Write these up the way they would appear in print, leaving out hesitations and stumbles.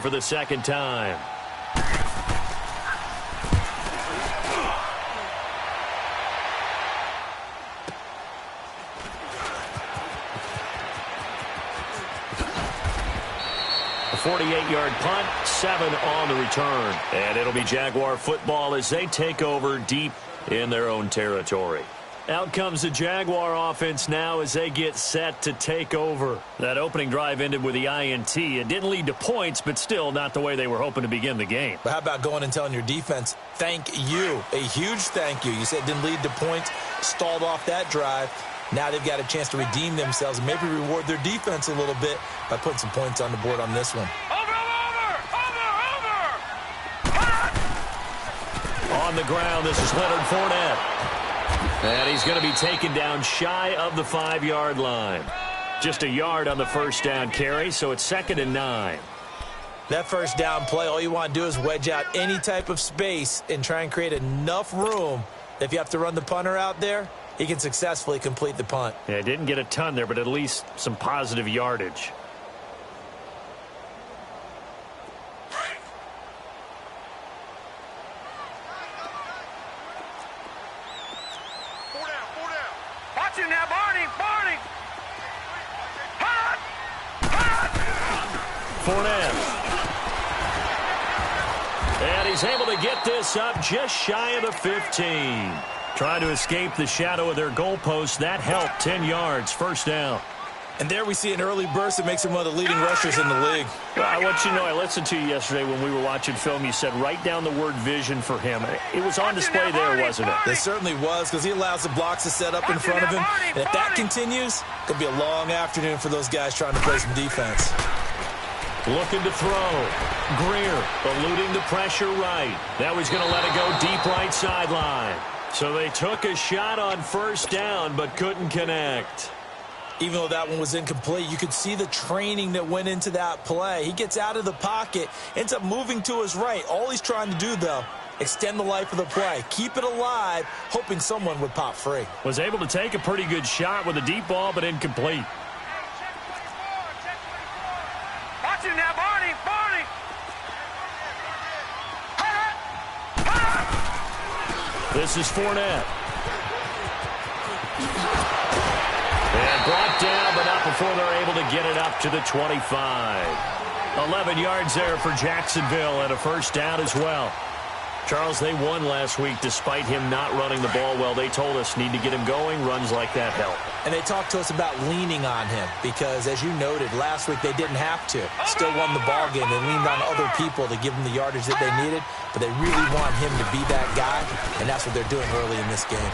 for the second time. A 48-yard punt, 7 on the return. And it'll be Jaguar football as they take over deep in their own territory. Out comes the Jaguar offense now as they get set to take over. That opening drive ended with the INT. It didn't lead to points, but still not the way they were hoping to begin the game. But how about going and telling your defense, thank you, a huge thank you. You said it didn't lead to points, stalled off that drive. Now they've got a chance to redeem themselves and maybe reward their defense a little bit by putting some points on the board on this one. On the ground, this is Leonard Fournette. And he's going to be taken down shy of the 5-yard line. Just a yard on the first down carry, so it's 2nd and 9. That first down play, all you want to do is wedge out any type of space and try and create enough room that if you have to run the punter out there, he can successfully complete the punt. Yeah, didn't get a ton there, but at least some positive yardage. Fournette. And he's able to get this up just shy of the 15. Trying to escape the shadow of their goalpost. That helped. 10 yards, first down. And there we see an early burst that makes him one of the leading rushers in the league. Well, I want you to know, I listened to you yesterday when we were watching film. You said write down the word vision for him. It was on display there, wasn't it? It certainly was, because he allows the blocks to set up in front of him. And if that continues, it could be a long afternoon for those guys trying to play some defense. Looking to throw. Greer eluding the pressure right. Now he's going to let it go deep right sideline. So they took a shot on first down but couldn't connect. Even though that one was incomplete, you could see the training that went into that play. He gets out of the pocket, ends up moving to his right. All he's trying to do, though, extend the life of the play. Keep it alive, hoping someone would pop free. Was able to take a pretty good shot with a deep ball but incomplete. This is Fournette. And brought down, but not before they're able to get it up to the 25. 11 yards there for Jacksonville and a first down as well. Charles, they won last week despite him not running the ball well. They told us need to get him going. Runs like that help. And they talked to us about leaning on him because, as you noted, last week they didn't have to. Still won the ball game. They leaned on other people to give them the yardage that they needed, but they really want him to be that guy, and that's what they're doing early in this game.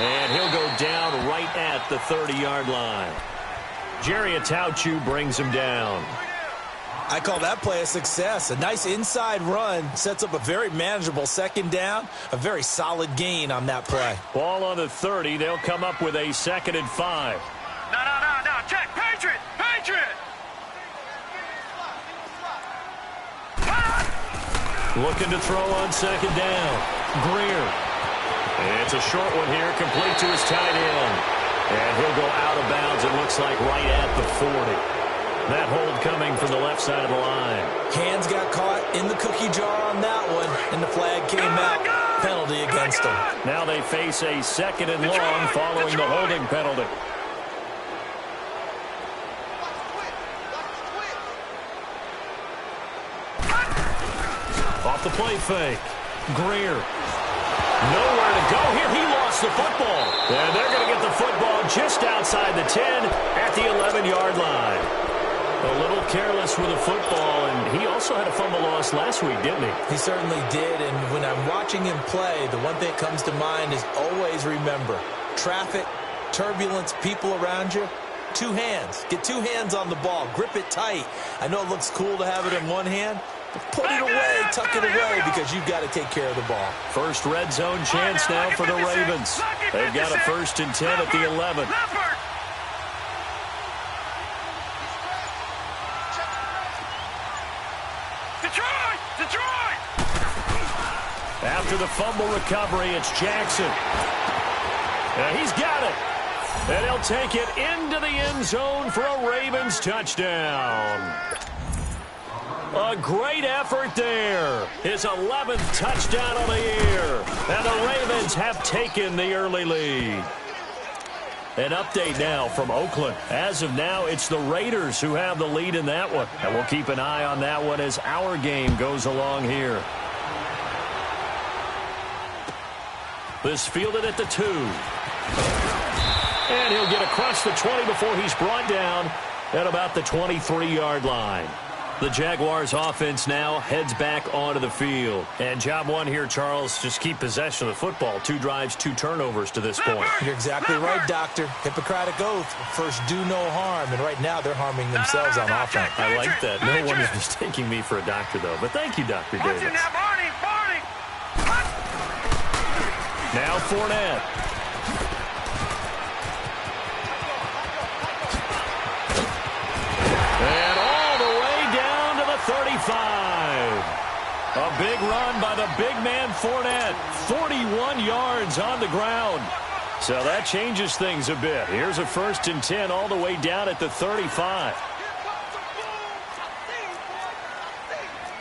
And he'll go down right at the 30-yard line. Jerry Atauchu brings him down. I call that play a success. A nice inside run sets up a very manageable second down. A very solid gain on that play. Ball on the 30. They'll come up with a 2nd and 5. No. Check. Patriot. Looking to throw on second down. Greer. It's a short one here, complete to his tight end. And he'll go out of bounds, it looks like, right at the 40. That hold coming from the left side of the line. Hands got caught in the cookie jar on that one, and the flag came out. Penalty against them. Now they face a 2nd and long following the holding penalty. Off the play fake. Greer. Nowhere to go here. He lost the football. And they're going to get the football just outside the 10 at the 11-yard line. A little careless with the football, and he also had a fumble loss last week, didn't he? He certainly did, and when I'm watching him play, the one thing that comes to mind is always remember, traffic, turbulence, people around you, 2 hands. Get 2 hands on the ball. Grip it tight. I know it looks cool to have it in one hand, but put it away, tuck it away, because you've got to take care of the ball. First red zone chance now for the Ravens. They've got a 1st and 10 at the 11. After the fumble recovery, it's Jackson. And he's got it. And he'll take it into the end zone for a Ravens touchdown. A great effort there. His 11th touchdown of the year. And the Ravens have taken the early lead. An update now from Oakland. As of now, it's the Raiders who have the lead in that one. And we'll keep an eye on that one as our game goes along here. This fielded at the 2. And he'll get across the 20 before he's brought down at about the 23-yard line. The Jaguars offense now heads back onto the field. And job one here, Charles, just keep possession of the football. 2 drives, 2 turnovers to this point. You're exactly right, Doctor. Hippocratic oath. First, do no harm. And right now, they're harming themselves on offense. I like that. No one is mistaking me for a doctor, though. But thank you, Dr. Davis. Now Fournette. And all the way down to the 35. A big run by the big man Fournette. 41 yards on the ground. So that changes things a bit. Here's a 1st and 10 all the way down at the 35.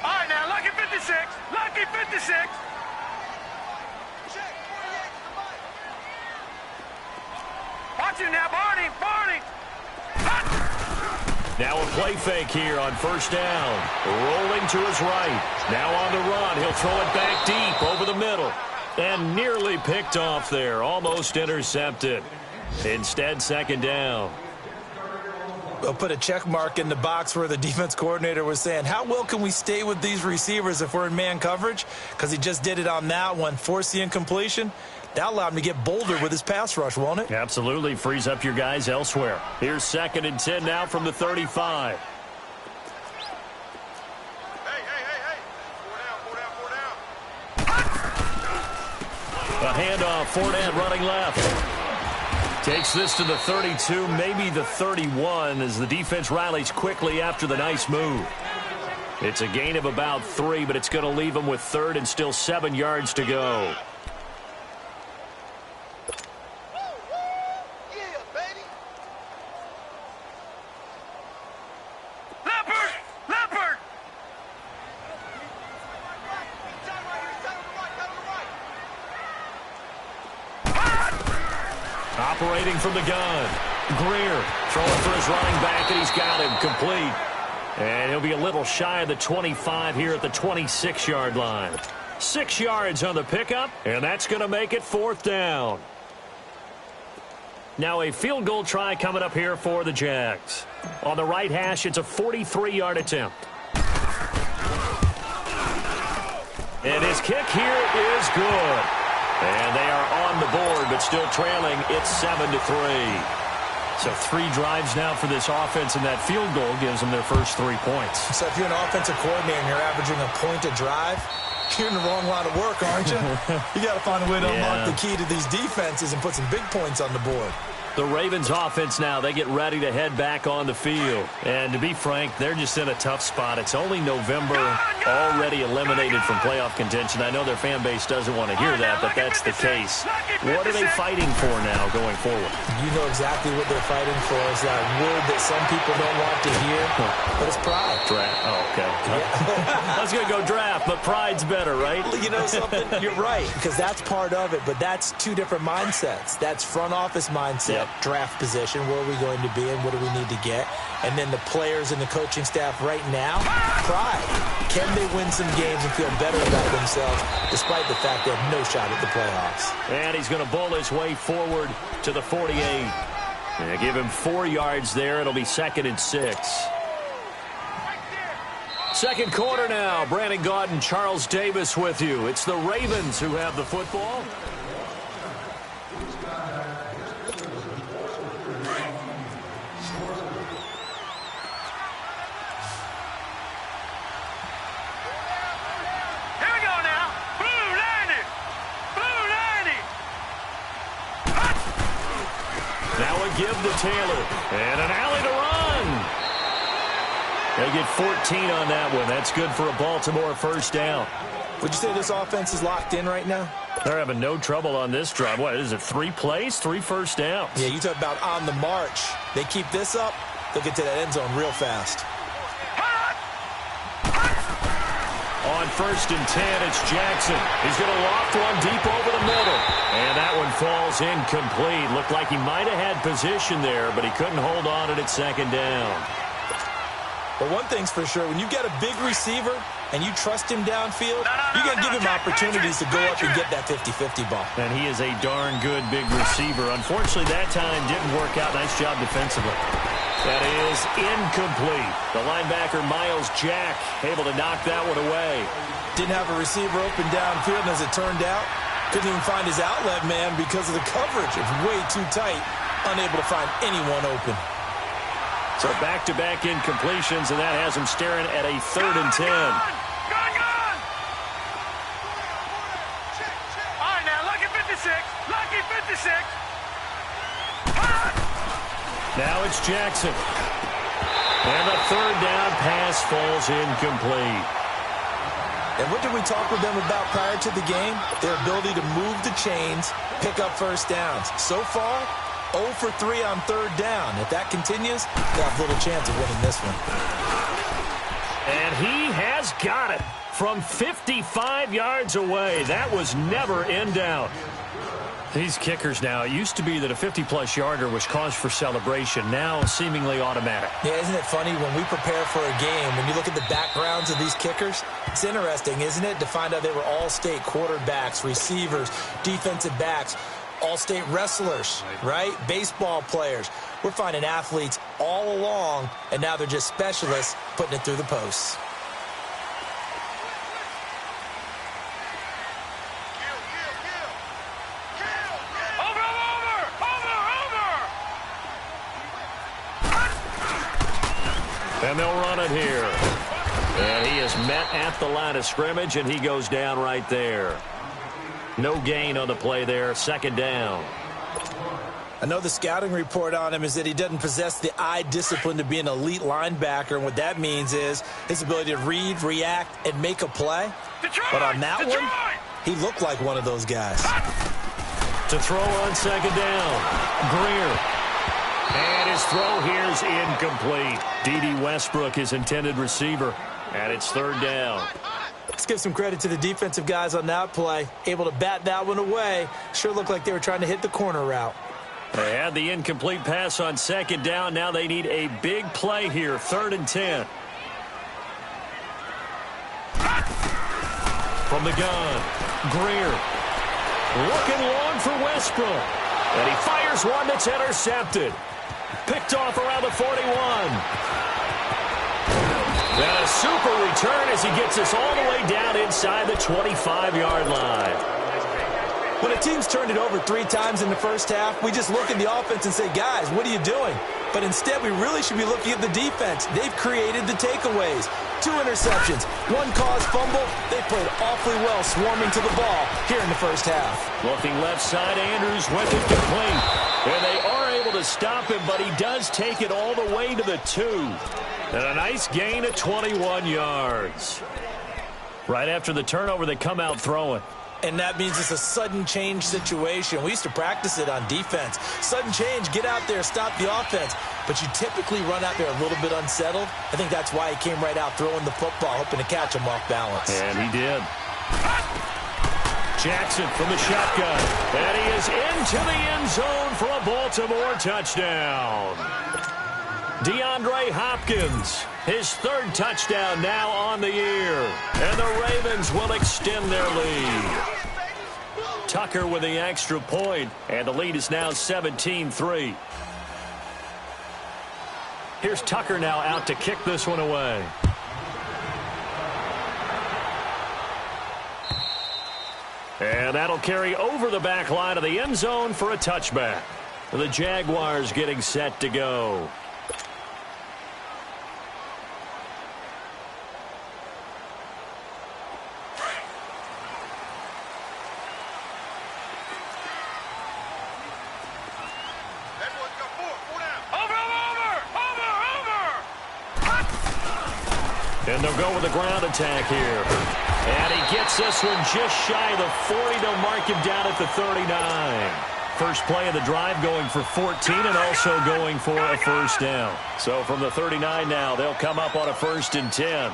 All right, now, lucky 56. Lucky 56. Watch him now, Barney. Now a play fake here on 1st down. Rolling to his right. Now on the run. He'll throw it back deep over the middle. And nearly picked off there. Almost intercepted. Instead, 2nd down. We'll put a check mark in the box where the defense coordinator was saying, how well can we stay with these receivers if we're in man coverage? Because he just did it on that one. Force the incompletion. That allowed him to get bolder with his pass rush, won't it? Absolutely. Frees up your guys elsewhere. Here's 2nd and 10 now from the 35. Hey. A handoff. Fournette running left. Takes this to the 32, maybe the 31, as the defense rallies quickly after the nice move. It's a gain of about 3, but it's going to leave him with 3rd and still 7 yards to go. Operating from the gun. Greer throwing for his running back, and he's got him complete. And he'll be a little shy of the 25 here at the 26-yard line. 6 yards on the pickup, and that's going to make it 4th down. Now a field goal try coming up here for the Jags. On the right hash, it's a 43-yard attempt. And his kick here is good. And they are on the board, but still trailing. It's 7-3. So 3 drives now for this offense, and that field goal gives them their first 3 points. So if you're an offensive coordinator and you're averaging a point a drive, you're in the wrong line of work, aren't you? You got to find a way to unlock the key to these defenses and put some big points on the board. The Ravens offense now, they get ready to head back on the field. And to be frank, they're just in a tough spot. It's only November, already eliminated from playoff contention. I know their fan base doesn't want to hear that, but that's the case. What are they fighting for now going forward? You know exactly what they're fighting for. Is that word that some people don't want to hear, but it's pride. Draft. Oh, okay. I was going to go draft, but pride's better, right? You know something? You're right, because that's part of it, but that's 2 different mindsets. That's front office mindset. Draft position, where are we going to be and what do we need to get? And then the players and the coaching staff right now, pride. Can they win some games and feel better about themselves despite the fact they have no shot at the playoffs? And he's going to bowl his way forward to the 48. And give him 4 yards there. It'll be 2nd and 6. Second quarter now. Brandon Gaudin, Charles Davis with you. It's the Ravens who have the football. Give to Taylor. And an alley to run. They get 14 on that one. That's good for a Baltimore 1st down. Would you say this offense is locked in right now? They're having no trouble on this drive. What is it, 3 plays, 3 1st downs? Yeah, you talk about on the march. They keep this up, they'll get to that end zone real fast. On 1st and 10, it's Jackson. He's going to loft one deep over the middle. And that one falls incomplete. Looked like he might have had position there, but he couldn't hold on at 2nd down. But one thing's for sure, when you've got a big receiver and you trust him downfield, you're going to give him opportunities to go up and get that 50-50 ball. And he is a darn good big receiver. Unfortunately, that time didn't work out. Nice job defensively. That is incomplete. The linebacker, Miles Jack, able to knock that one away. Didn't have a receiver open downfield, and as it turned out, couldn't even find his outlet man because of the coverage. It's way too tight, unable to find anyone open. So back-to-back incompletions, and that has him staring at a 3rd and 10. Gone! All right, now, lucky 56. Lucky 56. Now it's Jackson. And the 3rd down pass falls incomplete. And what did we talk with them about prior to the game? Their ability to move the chains, pick up 1st downs. So far, 0 for 3 on 3rd down. If that continues, they'll have little chance of winning this one. And he has got it from 55 yards away. That was never in doubt. These kickers now, it used to be that a 50-plus yarder was cause for celebration. Now seemingly automatic. Yeah, isn't it funny when we prepare for a game, when you look at the backgrounds of these kickers, it's interesting, isn't it, to find out they were all-state quarterbacks, receivers, defensive backs, all-state wrestlers, right? Baseball players. We're finding athletes all along, and now they're just specialists putting it through the posts. And they'll run it here. And he is met at the line of scrimmage, and he goes down right there. No gain on the play there, 2nd down. I know the scouting report on him is that he doesn't possess the eye discipline to be an elite linebacker, and what that means is his ability to read, react, and make a play. But on that one, he looked like one of those guys. To throw on 2nd down, Greer. And his throw here is incomplete. D.D. Westbrook, his intended receiver, and it's 3rd down. Let's give some credit to the defensive guys on that play. Able to bat that one away. Sure looked like they were trying to hit the corner route. They had the incomplete pass on 2nd down. Now they need a big play here, 3rd and 10. From the gun, Greer. Looking long for Westbrook. And he fires one that's intercepted. Picked off around the 41. And a super return as he gets us all the way down inside the 25-yard line. When a team's turned it over 3 times in the first half, we just look at the offense and say, guys, what are you doing? But instead, we really should be looking at the defense. They've created the takeaways. 2 interceptions, 1 caused fumble. They played awfully well swarming to the ball here in the first half. Looking left side, Andrews with it complete. And they are able to stop him, but he does take it all the way to the 2. And a nice gain of 21 yards. Right after the turnover, they come out throwing. And that means it's a sudden change situation. We used to practice it on defense. Sudden change, get out there, stop the offense. But you typically run out there a little bit unsettled. I think that's why he came right out throwing the football, hoping to catch him off balance. And he did. Jackson from the shotgun. And he is into the end zone for a Baltimore touchdown. DeAndre Hopkins, his 3rd touchdown now on the year. And the Ravens will extend their lead. Tucker with the extra point, and the lead is now 17-3. Here's Tucker now out to kick this one away. And that'll carry over the back line of the end zone for a touchback. The Jaguars getting set to go. And they'll go with a ground attack here. And he gets this one just shy of the 40. They'll mark him down at the 39. First play of the drive going for 14 and also going for a 1st down. So from the 39 now, they'll come up on a 1st and 10.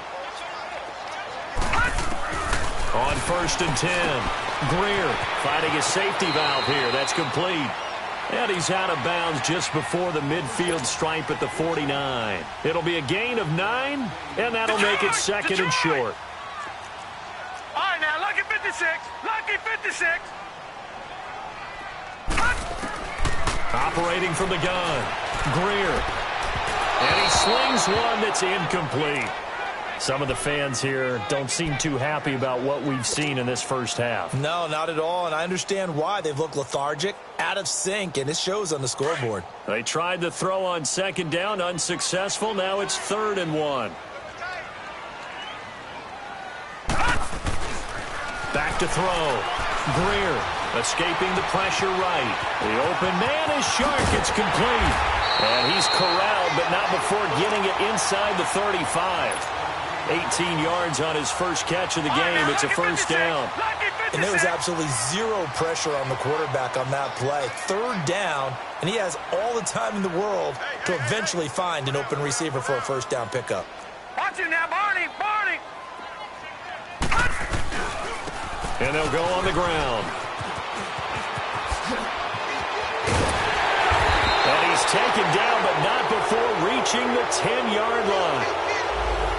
On 1st and 10. Greer finding his safety valve here. That's complete. And he's out of bounds just before the midfield stripe at the 49. It'll be a gain of 9, and that'll make it second and short. All right, now, lucky 56. Lucky 56. Operating from the gun. Greer. And he slings one that's incomplete. Some of the fans here don't seem too happy about what we've seen in this first half. No, not at all, and I understand why. They've looked lethargic, out of sync, and it shows on the scoreboard. They tried the throw on 2nd down, unsuccessful. Now it's 3rd and 1. Back to throw. Greer escaping the pressure right. The open man is Shark. It's complete. And he's corralled, but not before getting it inside the 35. 18 yards on his first catch of the game. It's a first down. And there was absolutely zero pressure on the quarterback on that play. 3rd down, and he has all the time in the world to eventually find an open receiver for a first down pickup. Watch him now, Barney. Barney. And they'll go on the ground. And he's taken down, but not before reaching the 10-yard line.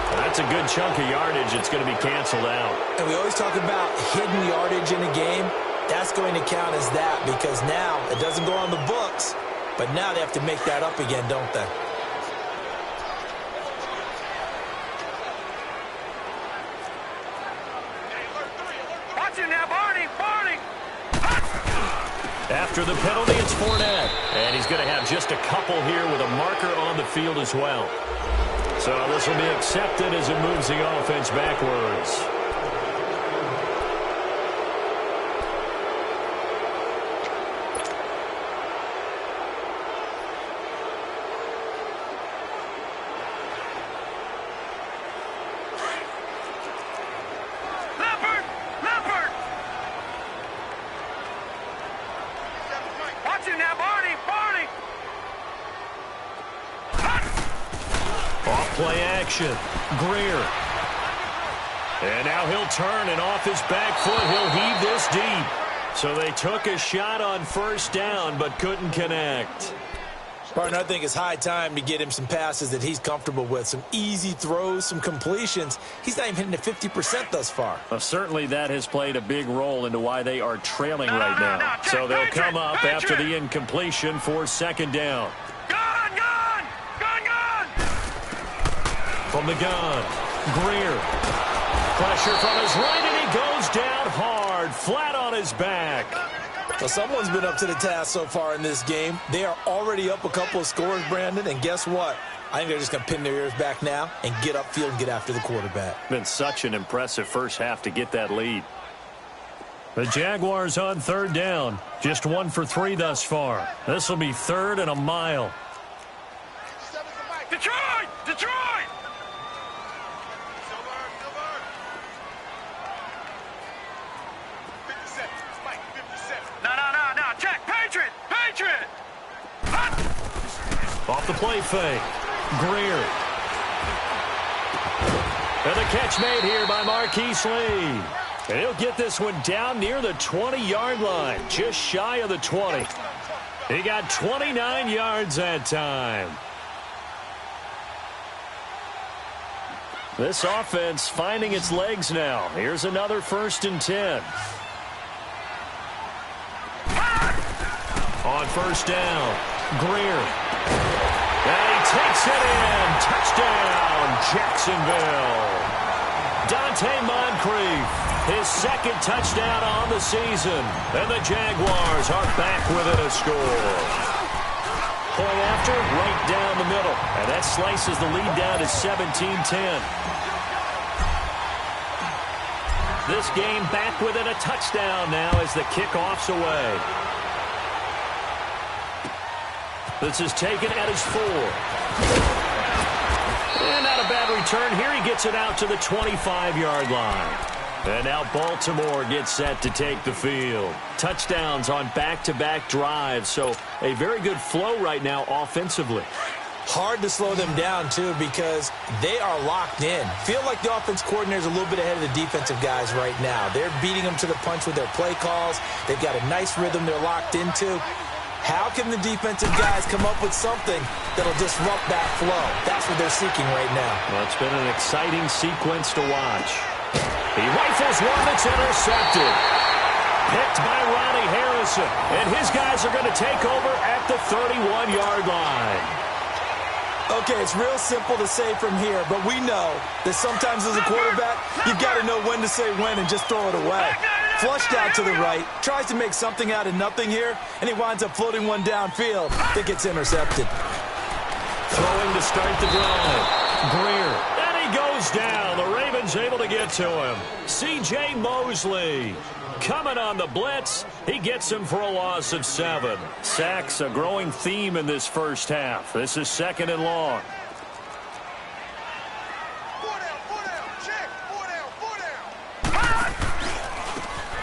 That's a good chunk of yardage. It's going to be canceled out. And we always talk about hidden yardage in a game. That's going to count as that because now it doesn't go on the books, but now they have to make that up again, don't they? Watch him now, Barney. Barney. After the penalty, it's Fournette. And he's going to have just a couple here with a marker on the field as well. So this will be accepted as it moves the offense backwards. Leopard. Leopard. Watch him now, Barney. Barney. Off-play action. Greer. And now he'll turn, and off his back foot, he'll heave this deep. So they took a shot on 1st down, but couldn't connect. Partner, I think it's high time to get him some passes that he's comfortable with. Some easy throws, some completions. He's not even hitting at 50% thus far. Well, certainly that has played a big role into why they are trailing right now. So they'll come up after the incompletion for 2nd down. Gun, gun. Gun, gun. From the gun, Greer. Pressure from his right, and he goes down hard, flat on his back. Well, someone's been up to the task so far in this game. They are already up a couple of scores, Brandon, and guess what? I think they're just going to pin their ears back now and get upfield and get after the quarterback. Been such an impressive first half to get that lead. The Jaguars on 3rd down. Just 1 for 3 thus far. This will be 3rd and a mile. Detroit. Detroit. No. Check. Patriot. Patriot. Off the play fake. Greer. And the catch made here by Marquise Lee. And he'll get this one down near the 20-yard line, just shy of the 20. He got 29 yards that time. This offense finding its legs now. Here's another 1st and 10. On 1st down, Greer. And he takes it in. Touchdown, Jacksonville. Dante Moncrief, his 2nd touchdown on the season. And the Jaguars are back within a score. Point after, right down the middle. And that slices the lead down to 17-10. This game back within a touchdown now as the kickoff's away. This is taken at his 4. And not a bad return here. He gets it out to the 25-yard line. And now Baltimore gets set to take the field. Touchdowns on back-to-back drives, so a very good flow right now offensively. Hard to slow them down, too, because they are locked in. Feel like the offense coordinator is a little bit ahead of the defensive guys right now. They're beating them to the punch with their play calls. They've got a nice rhythm they're locked into. How can the defensive guys come up with something that'll disrupt that flow? That's what they're seeking right now. Well, it's been an exciting sequence to watch. He rifles one that's intercepted. Picked by Ronnie Harrison. And his guys are going to take over at the 31-yard line. Okay, it's real simple to say from here, but we know that sometimes as a quarterback, you've got to know when to say when and just throw it away. Flushed out to the right, tries to make something out of nothing here, and he winds up floating one downfield that gets intercepted. Throwing to start the drive. Greer. And he goes down. The Ravens able to get to him. C.J. Mosley coming on the blitz. He gets him for a loss of 7. Sacks, a growing theme in this first half. This is 2nd and long.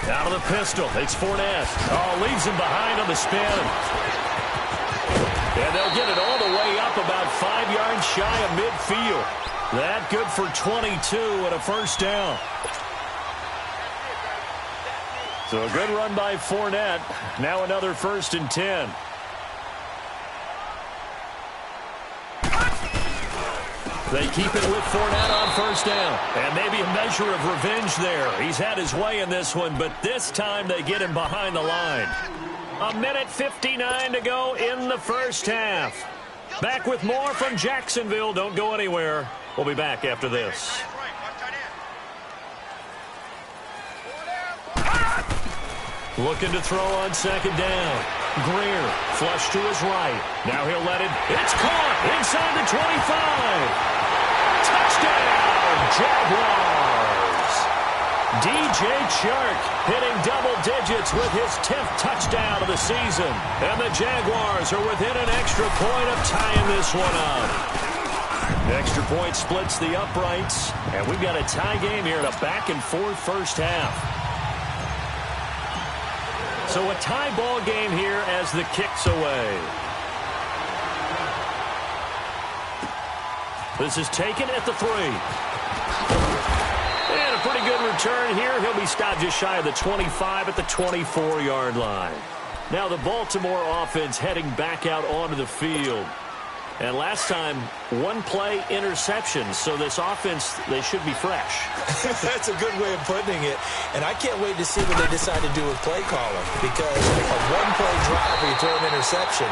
Out of the pistol. It's Fournette. Oh, leaves him behind on the spin. And they'll get it all the way up about 5 yards shy of midfield. That good for 22 and a first down. So a good run by Fournette. Now another 1st and 10. They keep it with Fournette on 1st down. And maybe a measure of revenge there. He's had his way in this one, but this time they get him behind the line. 1:59 to go in the first half. Back with more from Jacksonville. Don't go anywhere. We'll be back after this. Looking to throw on 2nd down. Greer, flush to his right. Now he'll let it. It's caught inside the 25. Touchdown, Jaguars. DJ Chark hitting double digits with his 10th touchdown of the season. And the Jaguars are within an extra point of tying this one up. Extra point splits the uprights. And we've got a tie game here in a back-and-forth first half. So a tie ball game here as the kick's away. This is taken at the 3. And a pretty good return here. He'll be stopped just shy of the 25 at the 24-yard line. Now the Baltimore offense heading back out onto the field. And last time, 1-play interception. So this offense, they should be fresh. That's a good way of putting it. And I can't wait to see what they decide to do with play calling. Because a 1-play drive where you throw an interception,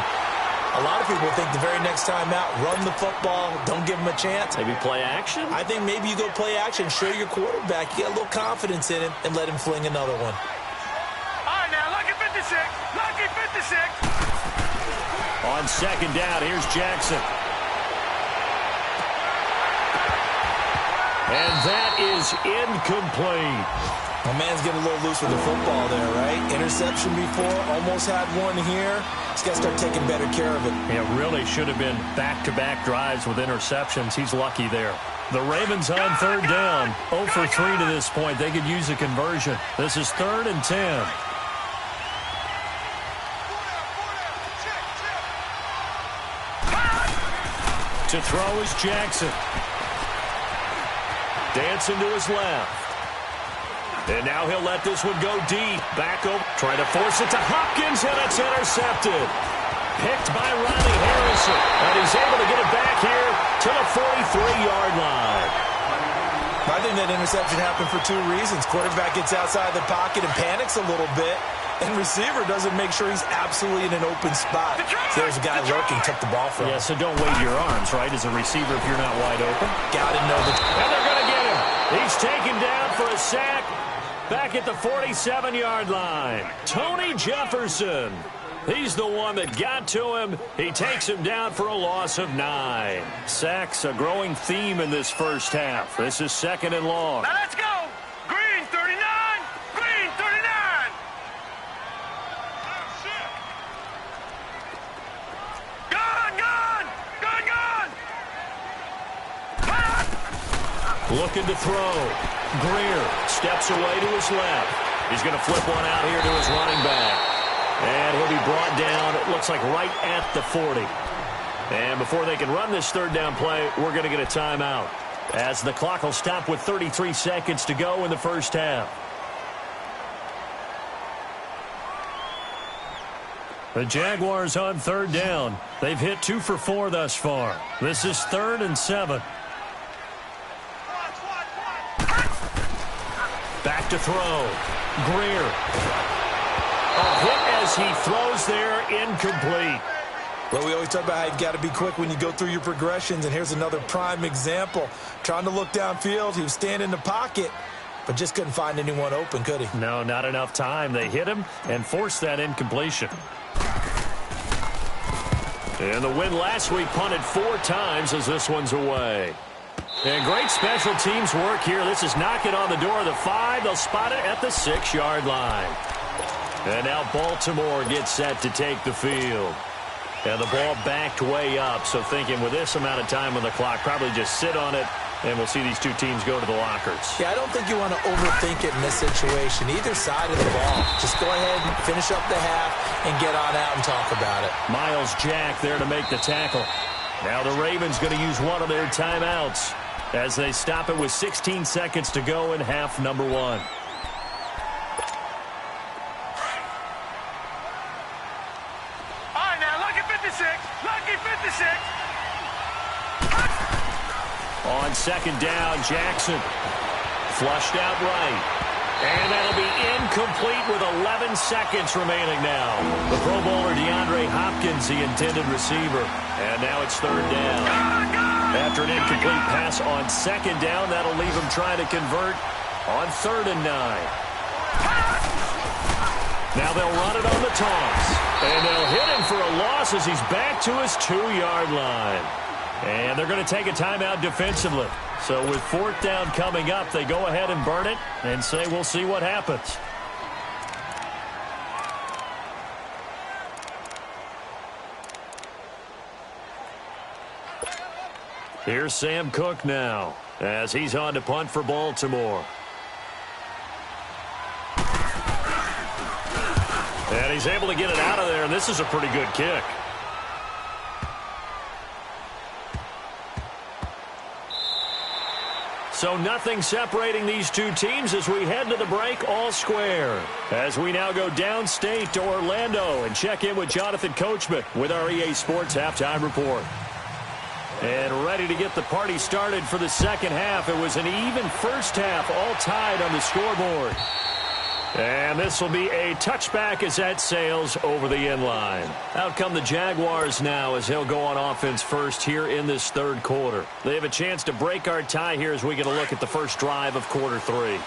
a lot of people think the very next time out, run the football, don't give them a chance. Maybe play action? I think maybe you go play action, show your quarterback, you get a little confidence in him, and let him fling another one. All right, now, lucky 56. Lucky 56. On 2nd down, here's Jackson. And that is incomplete. My man's getting a little loose with the football there, right? Interception before, almost had one here. He's got to start taking better care of it. Yeah, really should have been back-to-back drives with interceptions. He's lucky there. The Ravens on 3rd down. 0 for 3 to this point. They could use a conversion. This is 3rd and 10. To throw is Jackson. Dancing to his left. And now he'll let this one go deep. Back over. Trying to force it to Hopkins, and it's intercepted. Picked by Ronnie Harrison. And he's able to get it back here to the 43-yard line. I think that interception happened for 2 reasons. Quarterback gets outside the pocket and panics a little bit. And receiver doesn't make sure he's absolutely in an open spot. There's a guy lurking, took the ball from him. Yeah, so don't wave your arms, right, as a receiver if you're not wide open. Gotta know that. And they're going to get him. He's taken down for a sack back at the 47-yard line. Tony Jefferson. He's the one that got to him. He takes him down for a loss of 9. Sacks, a growing theme in this first half. This is 2nd and long. Now let's go. Green 39. Green 39. Looking to throw. Greer steps away to his left. He's going to flip one out here to his running back. And he'll be brought down, it looks like right at the 40. And before they can run this third down play, we're going to get a timeout, as the clock will stop with 33 seconds to go in the first half. The Jaguars on third down. They've hit 2 for 4 thus far. This is 3rd and 7. Back to throw. Greer. A hit as he throws there, incomplete. Well, we always talk about how you've got to be quick when you go through your progressions, and here's another prime example. Trying to look downfield, he was standing in the pocket, but just couldn't find anyone open, could he? No, not enough time. They hit him and forced that incompletion. And the win last week punted 4 times as this one's away. And great special teams work here. This is knocking on the door of the 5. They'll spot it at the 6-yard line. And now Baltimore gets set to take the field. And the ball backed way up, so thinking with this amount of time on the clock, probably just sit on it, and we'll see these two teams go to the lockers. Yeah, I don't think you want to overthink it in this situation. Either side of the ball. Just go ahead and finish up the half and get on out and talk about it. Miles Jack there to make the tackle. Now the Ravens going to use one of their timeouts as they stop it with 16 seconds to go in half number 1. Lucky 56. On second down, Jackson flushed out right. And that'll be incomplete with 11 seconds remaining now. The Pro Bowler DeAndre Hopkins, the intended receiver. And now it's third down. After an incomplete pass on second down, that'll leave him trying to convert on 3rd and 9. Now they'll run it on the toss. And they'll hit him for a loss as he's back to his 2-yard line. And they're going to take a timeout defensively. So with 4th down coming up, they go ahead and burn it and say we'll see what happens. Here's Sam Cook now as he's on to punt for Baltimore. And he's able to get it out of there, and this is a pretty good kick. So nothing separating these two teams as we head to the break all square. As we now go downstate to Orlando and check in with Jonathan Coachman with our EA Sports Halftime Report. And ready to get the party started for the second half. It was an even first half, all tied on the scoreboard. And this will be a touchback as that sails over the end line. Out come the Jaguars now as they'll go on offense first here in this third quarter. They have a chance to break our tie here as we get a look at the first drive of quarter 3.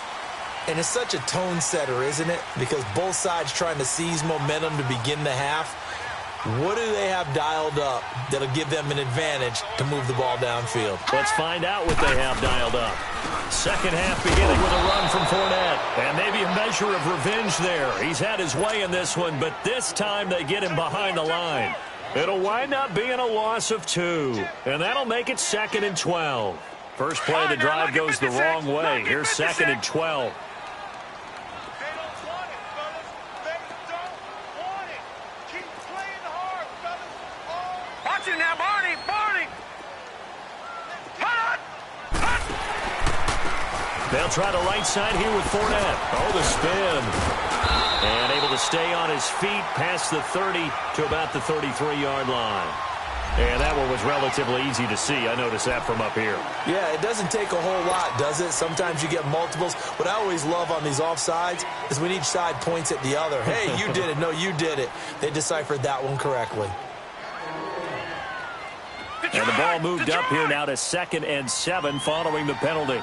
And it's such a tone setter, isn't it? Because both sides trying to seize momentum to begin the half. What do they have dialed up that'll give them an advantage to move the ball downfield? Let's find out what they have dialed up. Second half beginning with a run from Fournette. And maybe a measure of revenge there. He's had his way in this one, but this time they get him behind the line. It'll wind up being a loss of 2. And that'll make it 2nd and 12. First play of the drive goes the wrong way. Here's 2nd and 12. Now, Barney. They'll try the right side here with Fournette. Oh, the spin. And able to stay on his feet past the 30 to about the 33-yard line. And that one was relatively easy to see. I noticed that from up here. Yeah, it doesn't take a whole lot, does it? Sometimes you get multiples. What I always love on these offsides is when each side points at the other. Hey, you did it. No, you did it. They deciphered that one correctly. And the ball moved up here now to 2nd and 7 following the penalty.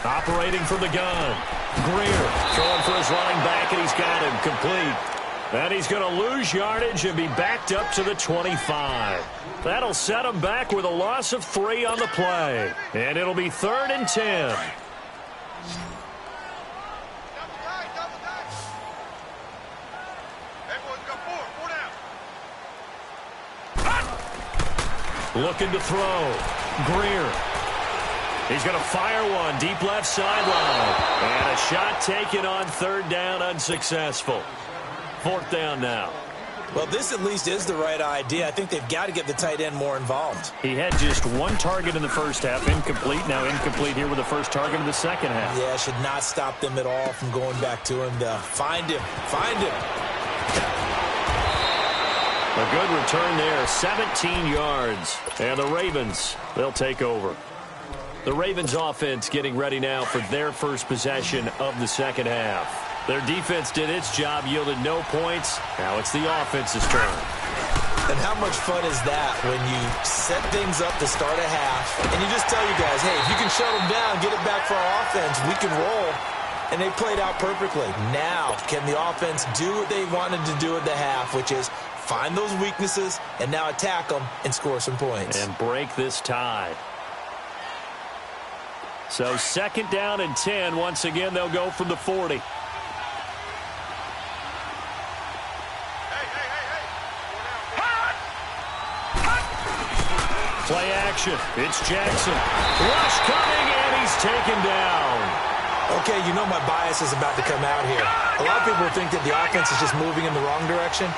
Operating from the gun. Greer throwing for his running back, and he's got him complete. And he's going to lose yardage and be backed up to the 25. That'll set him back with a loss of 3 on the play. And it'll be 3rd and 10. Looking to throw. Greer. He's going to fire one deep left sideline. And a shot taken on 3rd down, unsuccessful. 4th down now. Well, this at least is the right idea. I think they've got to get the tight end more involved. He had just 1 target in the first half, incomplete. Now incomplete here with the first target of the second half. Yeah, should not stop them at all from going back to him. Find him. Find him. A good return there, 17 yards. And the Ravens, they'll take over. The Ravens offense getting ready now for their first possession of the second half. Their defense did its job, yielded no points. Now it's the offense's turn. And how much fun is that when you set things up to start a half, and you just tell you guys, hey, if you can shut them down, get it back for our offense, we can roll. And they played out perfectly. Now, can the offense do what they wanted to do at the half, which is find those weaknesses and now attack them and score some points. And break this tie. So 2nd down and 10. Once again, they'll go from the 40. Play action. It's Jackson. Rush coming, and he's taken down. Okay, you know my bias is about to come out here. A lot of people think that the offense is just moving in the wrong direction.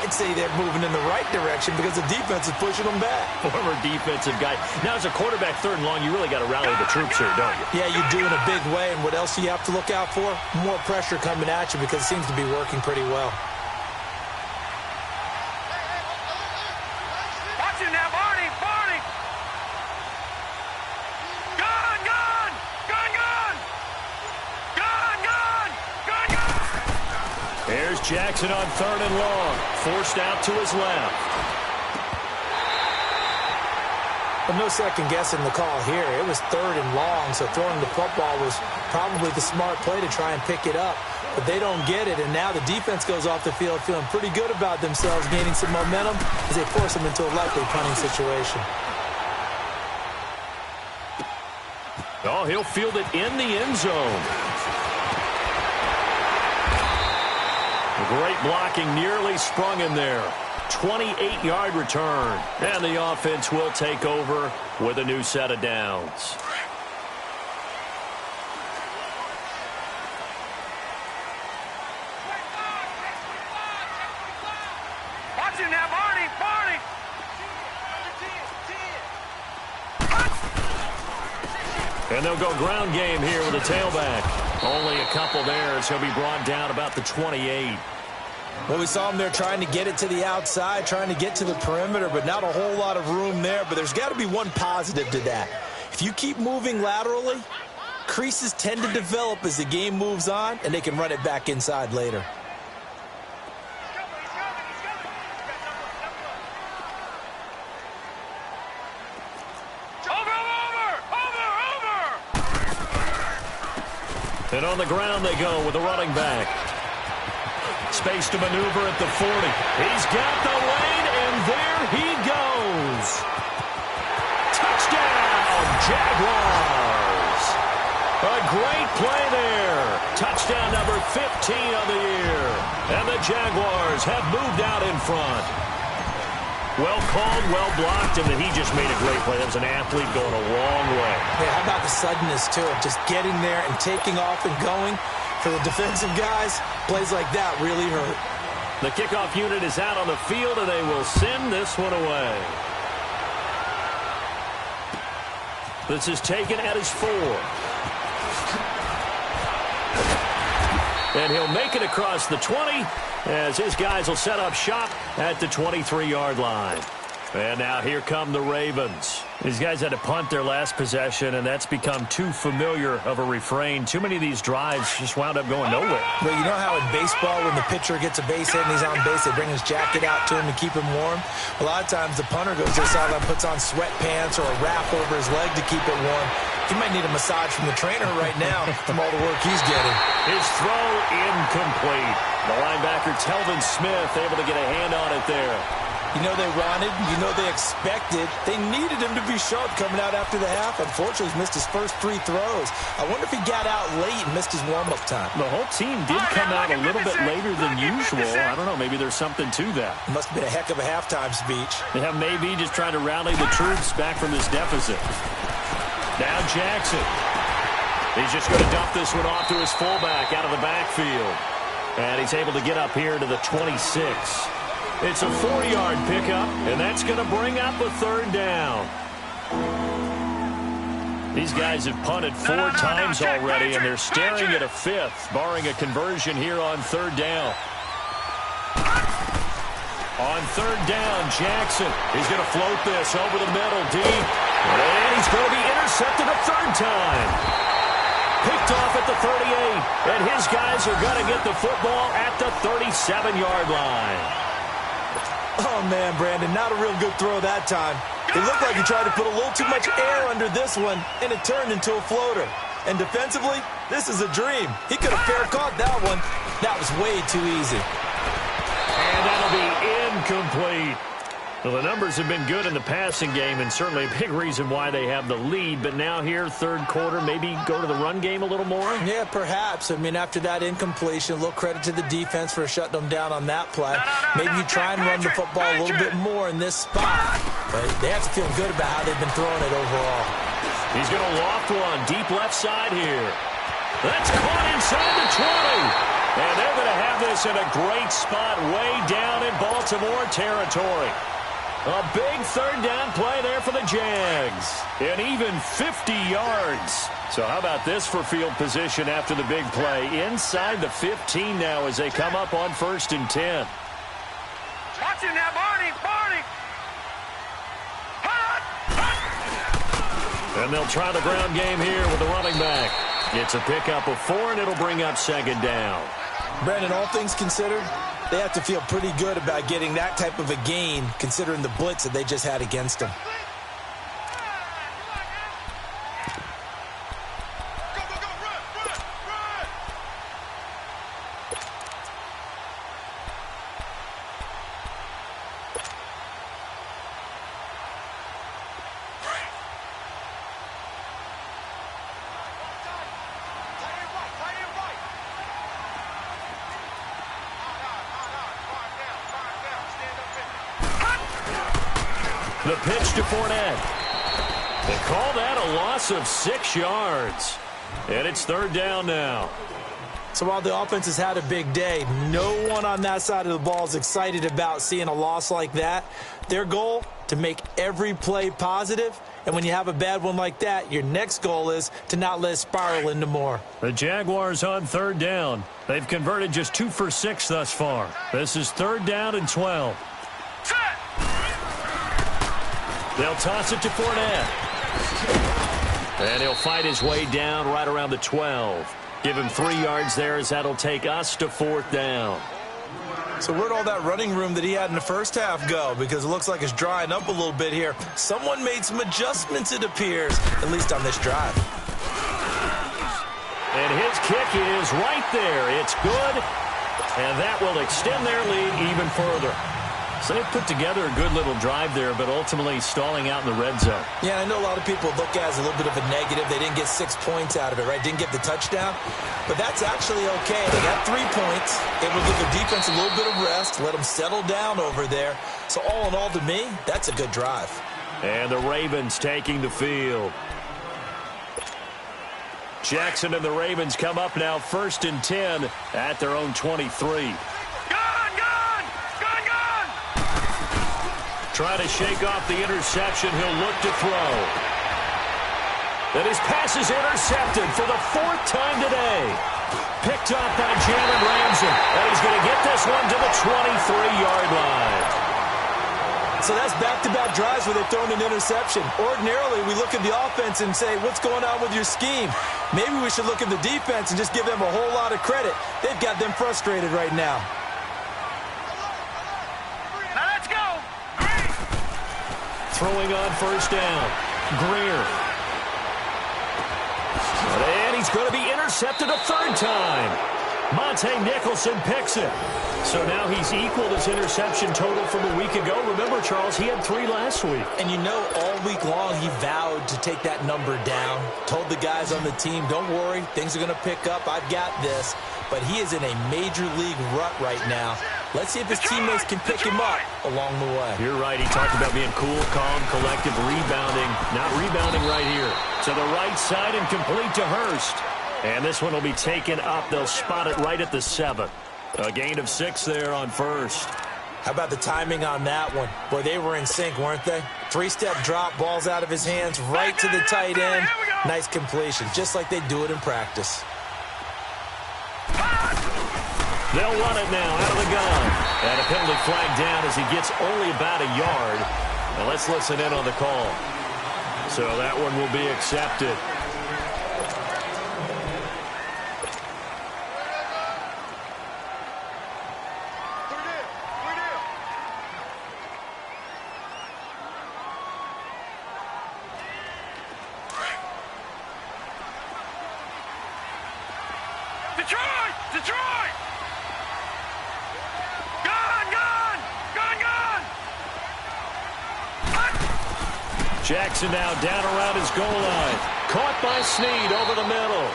I'd say they're moving in the right direction because the defense is pushing them back. Former defensive guy. Now, as a quarterback, 3rd and long, you really got to rally the troops here, don't you? Yeah, you do in a big way. And what else do you have to look out for? More pressure coming at you because it seems to be working pretty well. Watch it now, Barney. Barney. Gone, gone. Gone, gone. Gone, gone. Gone, gone. There's Jackson on 3rd and long. Forced out to his left. But no second guessing the call here. It was 3rd and long, so throwing the football was probably the smart play to try and pick it up. But they don't get it, and now the defense goes off the field feeling pretty good about themselves, gaining some momentum as they force them into a likely punting situation. Oh, he'll field it in the end zone. Great blocking, nearly sprung in there. 28-yard return. And the offense will take over with a new set of downs. Watch it now, Barney. Barney. And they'll go ground game here with a tailback. Only a couple there, so he'll be brought down about the 28. Well, we saw him there trying to get it to the outside, trying to get to the perimeter, but not a whole lot of room there. But there's got to be one positive to that. If you keep moving laterally, creases tend to develop as the game moves on, and they can run it back inside later. And on the ground they go with a running back. Space to maneuver at the 40. He's got the lane, and there he goes. Touchdown, Jaguars. A great play there. Touchdown number 15 of the year. And the Jaguars have moved out in front. Well called, well blocked, and then he just made a great play. That was an athlete going a long way. Yeah, how about the suddenness to it? Just getting there and taking off and going. For the defensive guys, plays like that really hurt. The kickoff unit is out on the field, and they will send this one away. This is taken at his 4. And he'll make it across the 20 as his guys will set up shop at the 23-yard line. And now here come the Ravens. These guys had to punt their last possession, and that's become too familiar of a refrain. Too many of these drives just wound up going nowhere. Well, you know how in baseball when the pitcher gets a base hit and he's on base, they bring his jacket out to him to keep him warm? A lot of times the punter goes to the sideline, puts on sweatpants or a wrap over his leg to keep it warm. He might need a massage from the trainer right now from all the work he's getting. His throw incomplete. The linebacker, Telvin Smith, able to get a hand on it there. You know they wanted, you know they expected. They needed him to be sharp coming out after the half. Unfortunately, he's missed his first 3 throws. I wonder if he got out late and missed his warm-up time. The whole team did come out a little bit later than usual. I don't know, maybe there's something to that. Must have been a heck of a halftime speech. Yeah, maybe just trying to rally the troops back from this deficit. Now Jackson. He's just going to dump this one off to his fullback out of the backfield. And he's able to get up here to the 26. It's a 4-yard pickup, and that's going to bring up a third down. These guys have punted 4 times already, and they're staring at a 5th, barring a conversion here on third down. On third down, Jackson is going to float this over the middle deep. And he's going to be intercepted a third time. Picked off at the 38, and his guys are going to get the football at the 37-yard line. Oh, man, Brandon, not a real good throw that time. It looked like he tried to put a little too much air under this one, and it turned into a floater. And defensively, this is a dream. He could have fair caught that one. That was way too easy. And that'll be incomplete. Well, the numbers have been good in the passing game, and certainly a big reason why they have the lead. But now here, third quarter, maybe go to the run game a little more? Yeah, perhaps. I mean, after that incompletion, a little credit to the defense for shutting them down on that play. Maybe you try and run the football a little bit more in this spot. But they have to feel good about how they've been throwing it overall. He's going to loft one deep left side here. That's caught inside the 20. And they're going to have this in a great spot way down in Baltimore territory. A big third down play there for the Jags. And even 50 yards. So how about this for field position after the big play? Inside the 15 now as they come up on 1st and 10. Watch him now, Barney. And they'll try the ground game here with the running back. It's a pickup of 4, and it'll bring up 2nd down. Brandon, all things considered, they have to feel pretty good about getting that type of a gain, considering the blitz that they just had against them. The pitch to Fournette. They call that a loss of 6 yards. And it's 3rd down now. So while the offense has had a big day, no one on that side of the ball is excited about seeing a loss like that. Their goal, to make every play positive. And when you have a bad one like that, your next goal is to not let it spiral into more. The Jaguars on 3rd down. They've converted just 2 for 6 thus far. This is 3rd down and 12. They'll toss it to Fournette. And he'll fight his way down right around the 12. Give him 3 yards there as that'll take us to 4th down. So where'd all that running room that he had in the first half go? Because it looks like it's drying up a little bit here. Someone made some adjustments, it appears, at least on this drive. And his kick is right there. It's good. And that will extend their lead even further. So they put together a good little drive there, but ultimately stalling out in the red zone. Yeah, I know a lot of people look at it as a little bit of a negative. They didn't get 6 points out of it, right? Didn't get the touchdown. But that's actually okay. They got 3 points. It will give the defense a little bit of rest, let them settle down over there. So all in all, to me, that's a good drive. And the Ravens taking the field. Jackson and the Ravens come up now 1st and 10 at their own 23. Trying to shake off the interception. He'll look to throw. And his pass is intercepted for the 4th time today. Picked up by HitManRon713's. And he's going to get this one to the 23-yard line. So that's back-to-back drives where they've thrown an interception. Ordinarily, we look at the offense and say, what's going on with your scheme? Maybe we should look at the defense and just give them a whole lot of credit. They've got them frustrated right now. Throwing on 1st down. Greer. And he's going to be intercepted a 3rd time. Monte Nicholson picks it. So now he's equaled his interception total from a week ago. Remember, Charles, he had 3 last week. And you know, all week long he vowed to take that number down. Told the guys on the team, don't worry, things are going to pick up. I've got this. But he is in a major league rut right now. Let's see if his teammates can pick him up along the way. You're right. He talked about being cool, calm, collective, rebounding. Not rebounding right here. To the right side and complete to Hurst. And this one will be taken up. They'll spot it right at the 7. A gain of 6 there on first. How about the timing on that one? Boy, they were in sync, weren't they? 3-step drop, ball's out of his hands, right to the tight end. Nice completion, just like they do it in practice. They'll run it now out of the gun. And a penalty flag down as he gets only about a yard. Now let's listen in on the call. So that one will be accepted. Detroit! Detroit! Gone! Gone! Gone! Gone! Jackson now down around his goal line. Caught by Snead over the middle.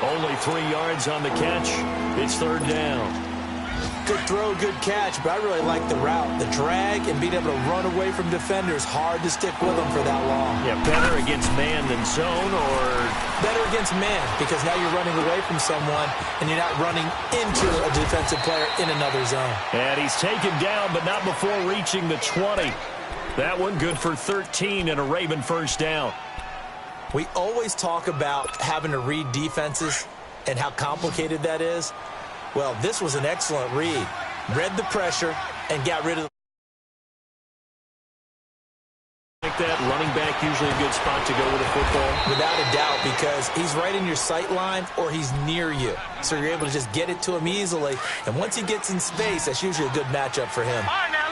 Only 3 yards on the catch. It's 3rd down. Good throw, good catch, but I really like the route. The drag and being able to run away from defenders, hard to stick with them for that long. Yeah, better against man than zone, or better against man, because now you're running away from someone and you're not running into a defensive player in another zone. And he's taken down, but not before reaching the 20. That one good for 13 and a Raven first down. We always talk about having to read defenses and how complicated that is. Well, this was an excellent read. Read the pressure and got rid of the... Like that, running back usually a good spot to go with a football. Without a doubt, because he's right in your sight line or he's near you. So you're able to just get it to him easily. And once he gets in space, that's usually a good matchup for him.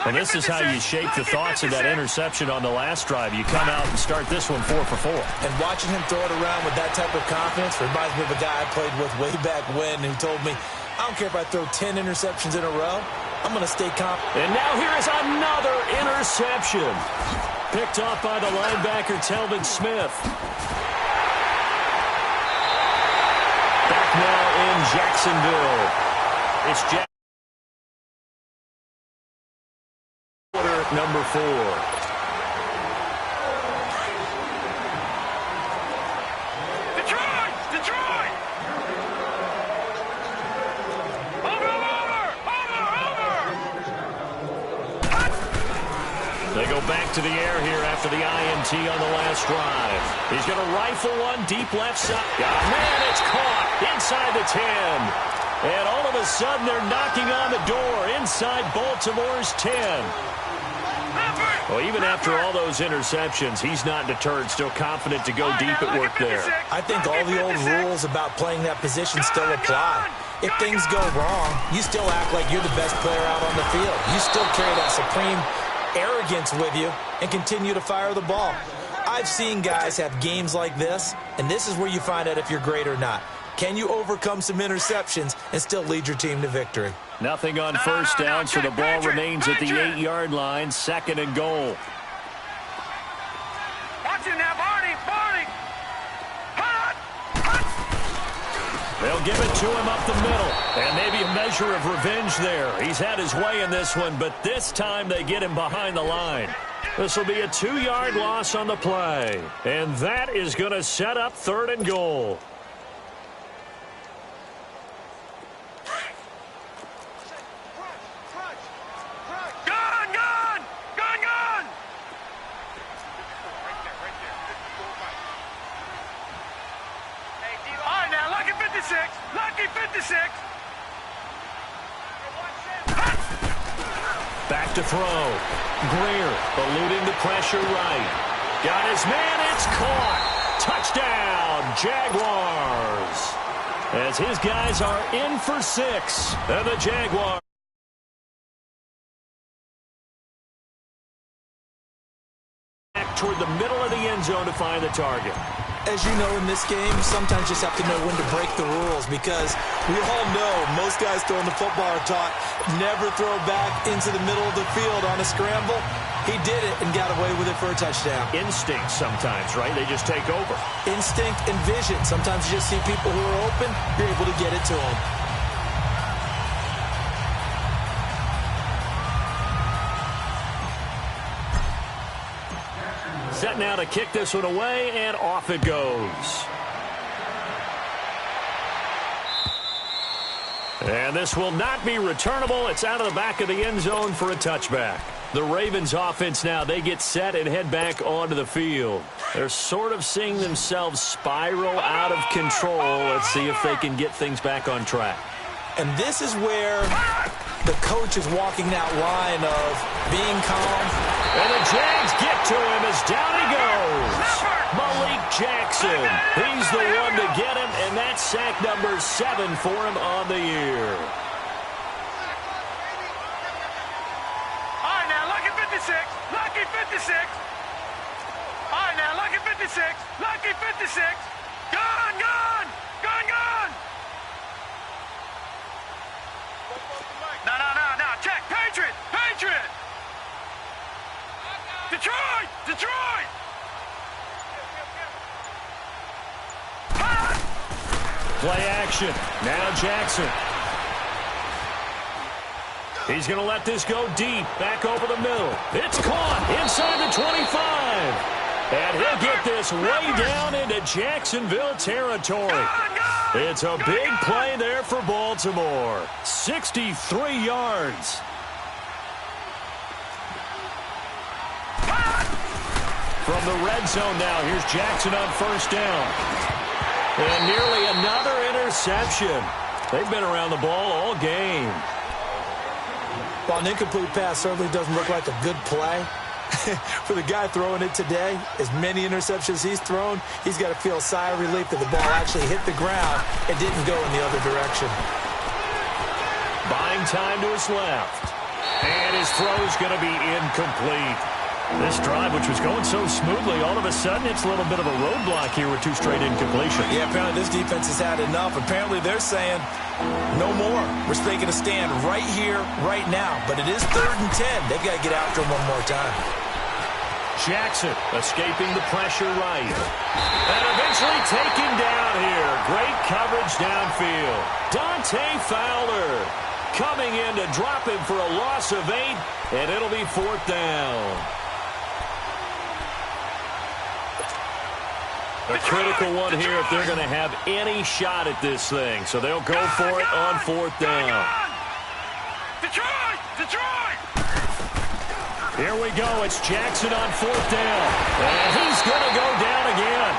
Well, this is how you shape the thoughts of that interception on the last drive. You come out and start this one 4 for 4. And watching him throw it around with that type of confidence reminds me of a guy I played with way back when who told me, I don't care if I throw 10 interceptions in a row. I'm going to stay confident. And now here is another interception. Picked off by the linebacker, Telvin Smith. Back now in Jacksonville. It's quarter number 4. Detroit! Detroit! They go back to the air here after the INT on the last drive. He's going to rifle one deep left side. Man, it's caught inside the 10. And all of a sudden, they're knocking on the door inside Baltimore's 10. Well, even after all those interceptions, he's not deterred, still confident to go deep at work there. I think all the old rules about playing that position still apply. If things go wrong, you still act like you're the best player out on the field. You still carry that supreme arrogance with you and continue to fire the ball. I've seen guys have games like this, and this is where you find out if you're great or not. Can you overcome some interceptions and still lead your team to victory? Nothing on first down, so the ball remains at the 8-yard line, 2nd and goal. Watch him now, Barney! Barney! Hot! They'll give it to him up the middle. And maybe a measure of revenge there. He's had his way in this one, but this time they get him behind the line. This will be a 2-yard loss on the play. And that is going to set up 3rd and goal. Gone! Gone! Gone! Gone! All right, now, lucky 56. Lucky 56. Back to throw. Greer eluding the pressure right. Got his man. It's caught. Touchdown, Jaguars. As his guys are in for 6. And the Jaguars. Back toward the middle of the end zone to find the target. As you know, in this game, you sometimes just have to know when to break the rules, because we all know most guys throwing the football are taught never throw back into the middle of the field on a scramble. He did it and got away with it for a touchdown. Instinct sometimes, right? They just take over. Instinct and vision. Sometimes you just see people who are open, you're able to get it to them. Set now to kick this one away, and off it goes. And this will not be returnable. It's out of the back of the end zone for a touchback. The Ravens offense now, they get set and head back onto the field. They're sort of seeing themselves spiral out of control. Let's see if they can get things back on track. And this is where the coach is walking that line of being calm. And the Jags get to him as down he goes. Malik Jackson. He's the one to get him, and that's sack number 7 for him on the year. All right, now, lucky 56. Lucky 56. All right, now, lucky 56. Lucky 56. Gone, gone. Gone, gone. No. Check. Patriot. Patriot. Detroit. Detroit. Play action. Now Jackson. He's going to let this go deep. Back over the middle. It's caught inside the 25. And he'll get this way down into Jacksonville territory. It's a big play there for Baltimore. 63 yards. From the red zone now, here's Jackson on first down. And nearly another interception. They've been around the ball all game. While an incomplete pass certainly doesn't look like a good play, for the guy throwing it today, as many interceptions he's thrown, he's got to feel a sigh of relief that the ball actually hit the ground and didn't go in the other direction. Buying time to his left. And his throw's going to be incomplete. This drive, which was going so smoothly, all of a sudden it's a little bit of a roadblock here with 2 straight incompletions. Yeah, apparently this defense has had enough. Apparently they're saying, no more. We're making a stand right here, right now. But it is 3rd and 10. They've got to get after him one more time. Jackson escaping the pressure right. And eventually taken down here. Great coverage downfield. Dante Fowler coming in to drop him for a loss of 8, and it'll be 4th down. A critical one here if they're going to have any shot at this thing. So they'll go for it on 4th down. Detroit! Detroit! Here we go. It's Jackson on 4th down. And he's going to go down again.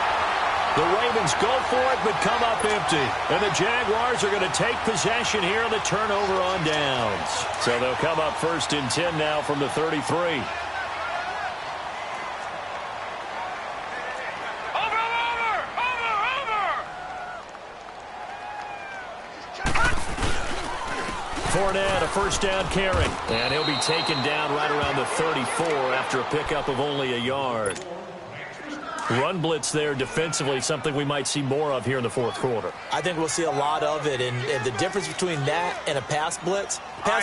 The Ravens go for it but come up empty. And the Jaguars are going to take possession here on the turnover on downs. So they'll come up 1st and 10 now from the 33. Fournette, a 1st down carry. And he'll be taken down right around the 34 after a pickup of only a yard. Run blitz there defensively, something we might see more of here in the 4th quarter. I think we'll see a lot of it. And the difference between that and a pass blitz,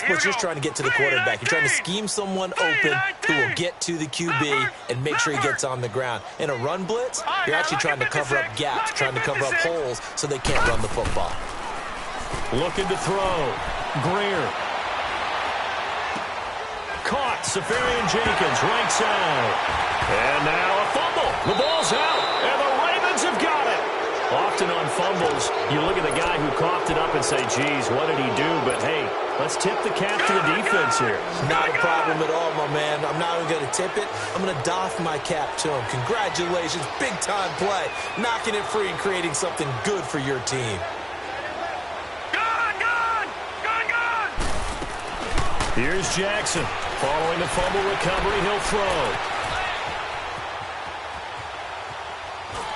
you're just trying to get to the quarterback. You're trying to scheme someone open who will get to the QB and make sure he gets on the ground. In a run blitz, you're actually trying to cover up gaps, trying to cover up holes so they can't run the football. Looking to throw. Greer. Caught. Safarian Jenkins, right side. And now a fumble. The ball's out, and the Ravens have got it. Often on fumbles, you look at the guy who coughed it up and say, geez, what did he do? But, hey, let's tip the cap to the defense here. Not a problem at all, my man. I'm not even going to tip it. I'm going to doff my cap to him. Congratulations. Big-time play. Knocking it free and creating something good for your team. Here's Jackson. Following the fumble recovery, he'll throw.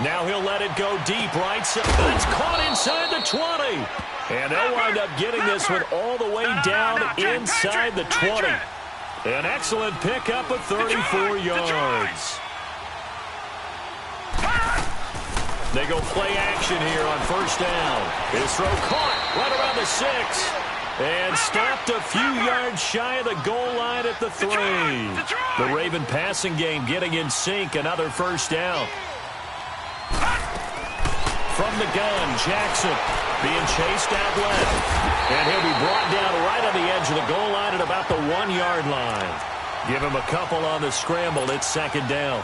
Now he'll let it go deep right side. It's caught inside the 20. And they'll wind up getting this one all the way down inside the 20. An excellent pickup of 34 yards. They go play action here on 1st down. His throw caught right around the 6. And stopped a few yards shy of the goal line at the 3. The Raven passing game getting in sync. Another 1st down. From the gun, Jackson being chased out left. And he'll be brought down right on the edge of the goal line at about the 1-yard line. Give him a couple on the scramble. It's 2nd down.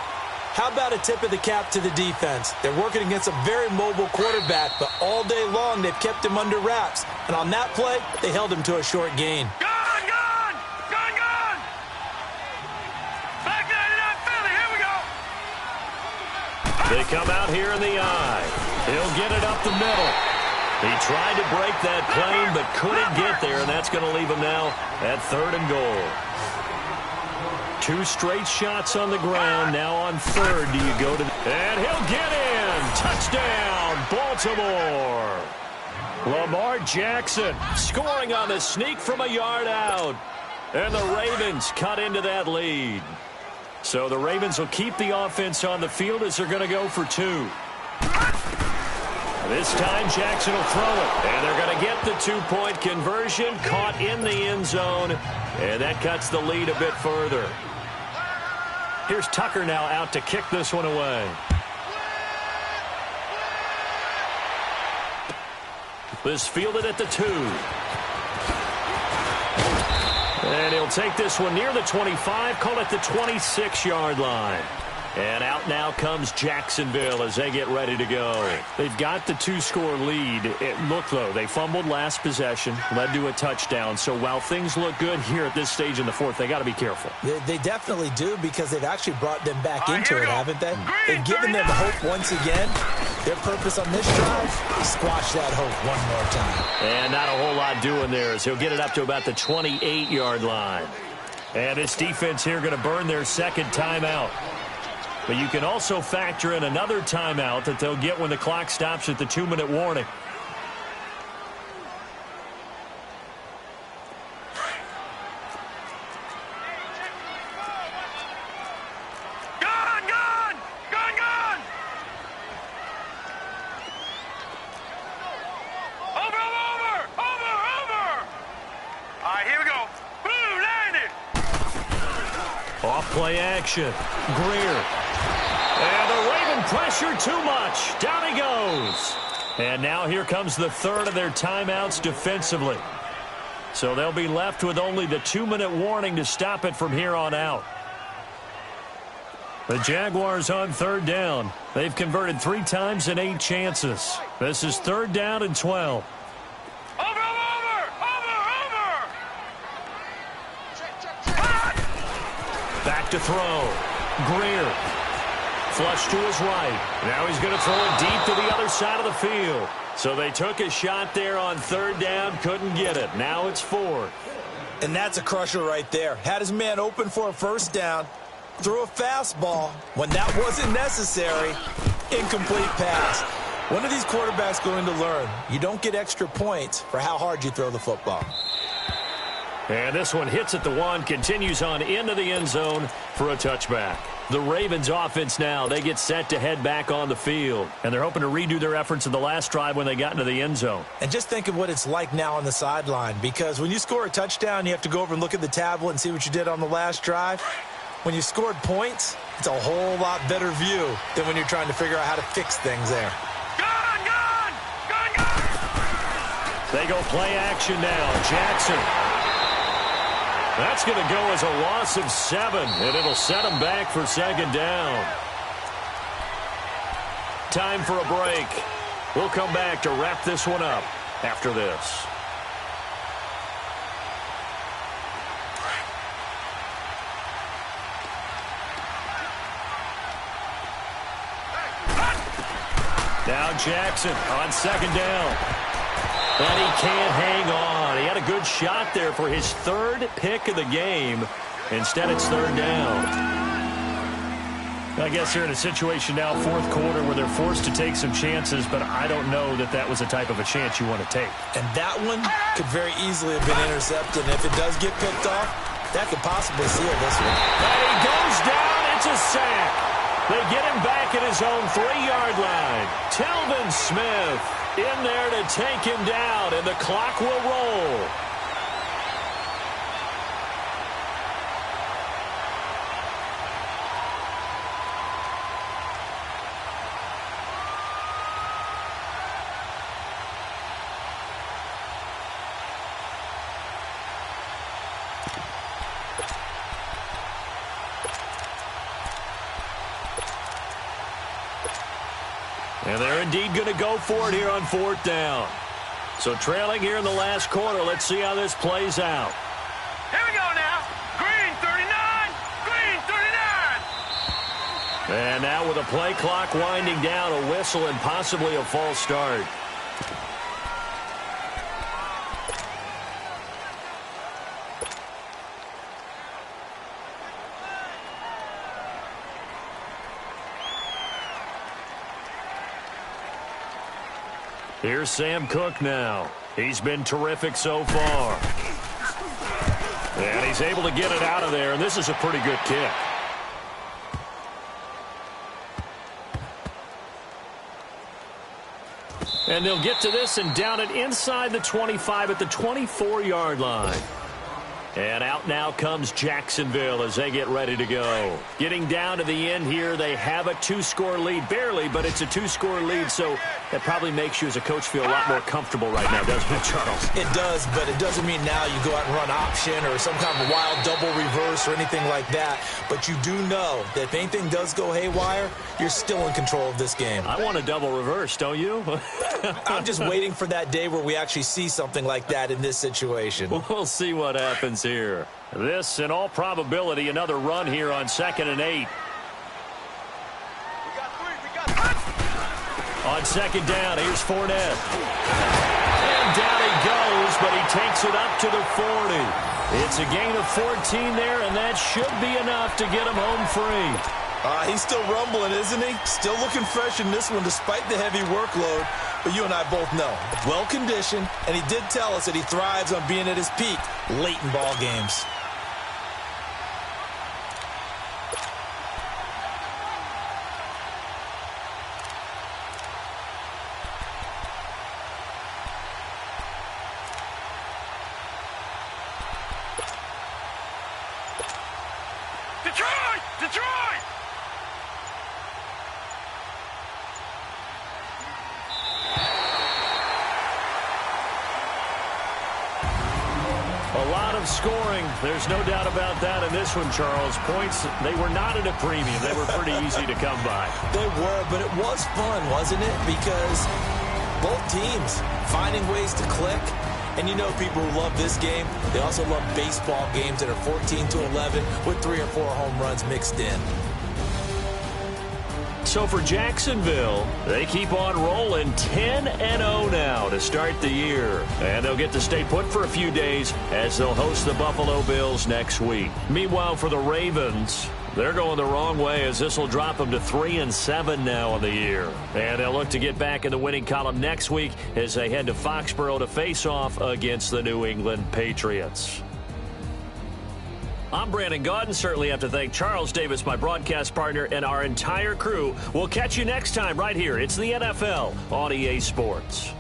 How about a tip of the cap to the defense? They're working against a very mobile quarterback, but all day long they've kept him under wraps. And on that play, they held him to a short gain. Gone, gone! Gone, gone! Back 99 Philly, here we go! They come out here in the eye. He'll get it up the middle. He tried to break that plane, but couldn't get there, and that's going to leave him now at 3rd and goal. 2 straight shots on the ground. Now on 3rd, do you go to... And he'll get in! Touchdown, Baltimore! Lamar Jackson scoring on the sneak from a yard out. And the Ravens cut into that lead. So the Ravens will keep the offense on the field as they're going to go for 2. This time Jackson will throw it. And they're going to get the 2-point conversion. Caught in the end zone. And that cuts the lead a bit further. Here's Tucker now out to kick this one away. This fielded at the 2. And he'll take this one near the 25, call it the 26-yard line. And out now comes Jacksonville as they get ready to go. They've got the 2-score lead. Look, though, they fumbled last possession, led to a touchdown. So while things look good here at this stage in the 4th, they got to be careful. They definitely do, because they've actually brought them back into it, haven't they? They've given them hope once again. Their purpose on this drive, squash that hope one more time. And not a whole lot doing there as he'll get it up to about the 28-yard line. And this defense here going to burn their 2nd timeout. But you can also factor in another timeout that they'll get when the clock stops at the 2-minute warning. Gone, gone! Gone, gone! Over, over, over, over! All right, here we go. Boom, landed! Off play action. Greer. And the Raven pressure too much. Down he goes. And now here comes the 3rd of their timeouts defensively. So they'll be left with only the 2-minute warning to stop it from here on out. The Jaguars on 3rd down. They've converted 3 times in 8 chances. This is 3rd down and 12. Over, over, over, over! Back to throw. Greer. Flush to his right. Now he's going to throw it deep to the other side of the field. So they took a shot there on 3rd down, couldn't get it. Now it's 4th. And that's a crusher right there. Had his man open for a 1st down, threw a fastball when that wasn't necessary. Incomplete pass. When are these quarterbacks going to learn? You don't get extra points for how hard you throw the football. And this one hits at the 1, continues on into the end zone for a touchback. The Ravens offense now, they get set to head back on the field. And they're hoping to redo their efforts in the last drive when they got into the end zone. And just think of what it's like now on the sideline, because when you score a touchdown, you have to go over and look at the tablet and see what you did on the last drive. When you scored points, it's a whole lot better view than when you're trying to figure out how to fix things there. Gone, gone! Gone, gone! They go play action now. Jackson. That's going to go as a loss of 7, and it'll set them back for 2nd down. Time for a break. We'll come back to wrap this one up after this. Now Jackson on 2nd down. And he can't hang on. He had a good shot there for his 3rd pick of the game. Instead, it's 3rd down. I guess they're in a situation now, 4th quarter, where they're forced to take some chances, but I don't know that that was the type of a chance you want to take. And that one could very easily have been intercepted. And if it does get picked off, that could possibly seal this one. And he goes down. It's a sack. They get him back at his own 3-yard line. Telvin Smith in there to take him down, and the clock will roll. And they're indeed going to go for it here on 4th down. So trailing here in the last quarter. Let's see how this plays out. Here we go now. Green 39. Green 39. And now with a play clock winding down, a whistle and possibly a false start. Here's Sam Cook now. He's been terrific so far. And he's able to get it out of there, and this is a pretty good kick. And they'll get to this and down it inside the 25 at the 24-yard line. And out now comes Jacksonville as they get ready to go. Getting down to the end here, they have a 2-score lead. Barely, but it's a 2-score lead, so that probably makes you as a coach feel a lot more comfortable right now, doesn't it, Charles? It does, but it doesn't mean now you go out and run option or some kind of wild double reverse or anything like that. But you do know that if anything does go haywire, you're still in control of this game. I want a double reverse, don't you? I'm just waiting for that day where we actually see something like that in this situation. We'll see what happens here. This, in all probability, another run here on 2nd and 8. On 2nd down, here's Fournette. And down he goes, but he takes it up to the 40. It's a gain of 14 there, and that should be enough to get him home free. He's still rumbling, isn't he? Still looking fresh in this one despite the heavy workload. But you and I both know, well-conditioned, and he did tell us that he thrives on being at his peak late in ball games. Detroit! Detroit! A lot of scoring. There's no doubt about that in this one, Charles. Points, they were not at a premium. They were pretty easy to come by. They were, but it was fun, wasn't it? Because both teams finding ways to click. And you know people who love this game, they also love baseball games that are 14-11 with 3 or 4 home runs mixed in. So for Jacksonville, they keep on rolling 10-0 now to start the year. And they'll get to stay put for a few days as they'll host the Buffalo Bills next week. Meanwhile, for the Ravens, they're going the wrong way as this will drop them to 3-7 now on the year. And they'll look to get back in the winning column next week as they head to Foxborough to face off against the New England Patriots. I'm Brandon Gaudin. Certainly have to thank Charles Davis, my broadcast partner, and our entire crew. We'll catch you next time right here. It's the NFL on EA Sports.